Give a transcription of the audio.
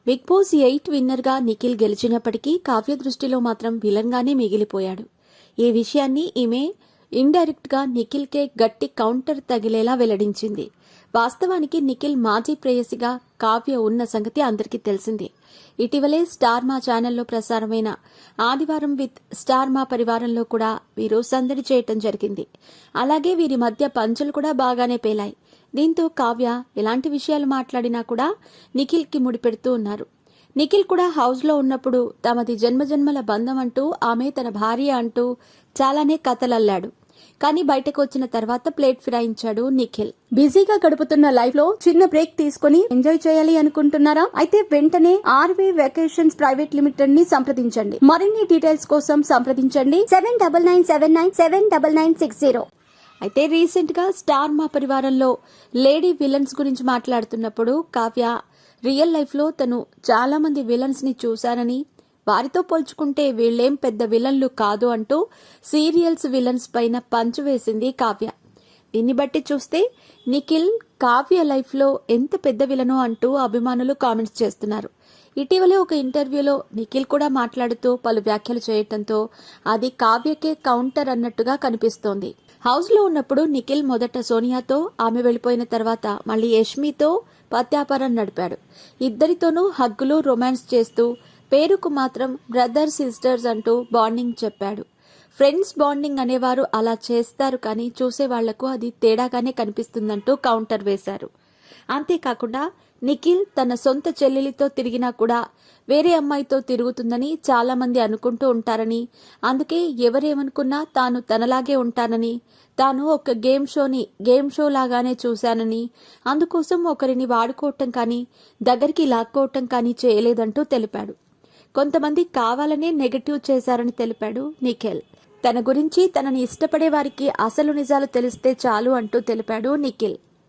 Big boss 8 విన్నర్గా Nikhil గెలిచినప్పటికీ Kavya దృష్టిలో మాత్రం విలన్గానే మిగిలిపోయాడు. ఈ విషయాన్ని ఈమె ఇండైరెక్ట్గా నిఖిల్కే గట్టి కౌంటర్ తగిలేలా వెల్లడించింది. వాస్తవానికి నిఖిల్ మాజీ ప్రేయసిగా కావ్య ఉన్న సంగతి అందరికీ తెలిసిందే. ఇటీవలే స్టార్ మా ఛానల్లో ప్రసారమైన ఆదివారం విత్ స్టార్ మా పరివారంలో కూడా వీరు సందడి చేయటం జరిగింది. అలాగే వీరి మధ్య పంచులు కూడా బాగానే పేలాయి. దీంతో కావ్య ఎలాంటి విషయాలు మాట్లాడినా కూడా నిఖిల్కి ముడిపెడుతూ ఉన్నారు. నిఖిల్ కూడా హౌస్లో ఉన్నప్పుడు తమది జన్మజన్మల బంధం అంటూ ఆమె తన భార్య అంటూ చాలానే కథలల్లాడు. కానీ బయటకు వచ్చిన తర్వాత ప్లేట్ ఫిరాయించాడు నిఖిల్. బిజీగా గడుపుతున్న లైఫ్ లో చిన్న బ్రేక్ తీసుకుని ఎంజాయ్ చేయాలి అనుకుంటున్నారా? అయితే వెంటనే ఆర్వీ వెకేషన్స్ ప్రైవేట్ లిమిటెడ్ ని సంప్రదించండి. మరిన్ని డీటెయిల్స్ కోసం సంప్రదించండి 7997979960. అయితే రీసెంట్ గా స్టార్ మా పరివారంలో లేడీ విలన్స్ గురించి మాట్లాడుతున్నప్పుడు కావ్య రియల్ లైఫ్ లో తను చాలా మంది విలన్స్ ని చూశానని, వారితో పోల్చుకుంటే వీళ్ళేం పెద్ద విలన్లు కాదు అంటూ సీరియల్స్ విలన్స్ పైన పంచు వేసింది కావ్య. దీన్ని బట్టి చూస్తే నిఖిల్ కావ్య లైఫ్ లో ఎంత పెద్ద విలనో అంటూ అభిమానులు కామెంట్స్ చేస్తున్నారు. ఇటీవలే ఒక ఇంటర్వ్యూలో నిఖిల్ కూడా మాట్లాడుతూ పలు వ్యాఖ్యలు చేయటంతో అది కావ్యకే కౌంటర్ అన్నట్టుగా కనిపిస్తోంది. హౌస్ లో ఉన్నప్పుడు నిఖిల్ మొదట సోనియాతో, ఆమె వెళ్లిపోయిన తర్వాత మళ్లీ యష్మితో పత్యాపారం నడిపాడు. ఇద్దరితోనూ హగ్గులు, రొమాన్స్ చేస్తూ పేరుకు మాత్రం బ్రదర్ సిస్టర్స్ అంటూ బాండింగ్ చెప్పాడు. ఫ్రెండ్స్ బాండింగ్ అనేవారు అలా చేస్తారు, కానీ చూసేవాళ్లకు అది తేడాగానే కనిపిస్తుందంటూ కౌంటర్ వేశారు. అంతేకాకుండా నిఖిల్ తన సొంత చెల్లెలితో తిరిగినా కూడా వేరే అమ్మాయితో తిరుగుతుందని చాలా మంది అనుకుంటూ ఉంటారని, అందుకే ఎవరేమనుకున్నా తాను తనలాగే ఉంటానని, తాను ఒక గేమ్ షో లాగానే చూశానని, అందుకోసం ఒకరిని వాడుకోవటం కానీ దగ్గరికి లాక్కోవటం కానీ చేయలేదంటూ తెలిపాడు. కొంతమంది కావాలనే నెగటివ్ చేశారని తెలిపాడు నిఖిల్. తన గురించి తనని ఇష్టపడే వారికి అసలు నిజాలు తెలిస్తే చాలు అంటూ తెలిపాడు నిఖిల్.